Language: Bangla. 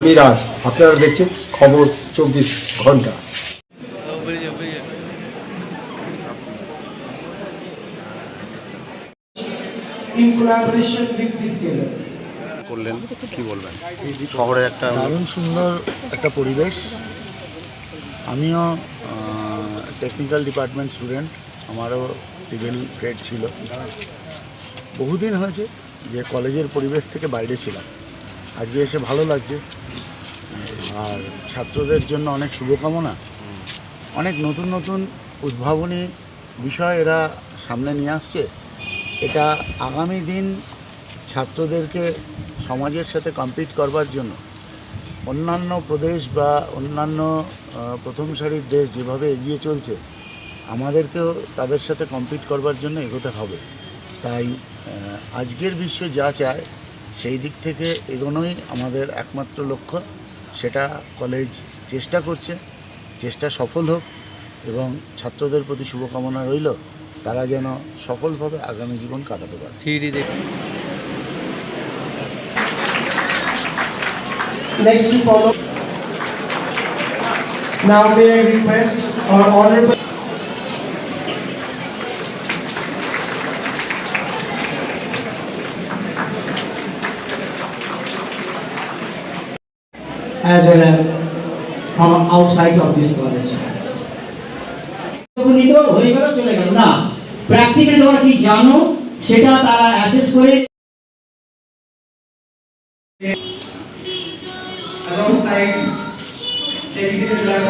মিরাজ, আপনারা দেখছেন খবর 24 ঘন্টা। In collaboration with Zscaler করলেন কি বলবেন? শহরের একটা দারুণ সুন্দর একটা পরিবেশ। আমিও টেকনিক্যাল ডিপার্টমেন্ট স্টুডেন্ট, আমারও সিভিল ট্রেড ছিল। বহুদিন হয়েছে যে কলেজের পরিবেশ থেকে বাইরে ছিলাম, আজকে এসে ভালো লাগছে। আর ছাত্রদের জন্য অনেক শুভকামনা, অনেক নতুন নতুন উদ্ভাবনী বিষয় এরা সামনে নিয়ে আসছে। এটা আগামী দিন ছাত্রদেরকে সমাজের সাথে কম্পিট করবার জন্য অন্যান্য প্রদেশ বা অন্যান্য প্রথম সারির দেশ যেভাবে এগিয়ে চলছে, আমাদেরকেও তাদের সাথে কম্পিট করবার জন্য এগোতে হবে। তাই আজকের বিশ্ব যা চায় সেই দিক থেকে এগোনোই আমাদের একমাত্র লক্ষ্য। সেটা কলেজ চেষ্টা করছে, চেষ্টা সফল হোক এবং ছাত্রদের প্রতি শুভকামনা রইল, তারা যেন সফলভাবে আগামী জীবন কাটাতে পারে। next to follow. Now may I request our honorable as well as from outside of this college. হয়ে গেল, চলে গেল না, প্র্যাকটিক্যালি তোমরা কি জানো সেটা তারা অ্যাসেস করে alongside dedicated lab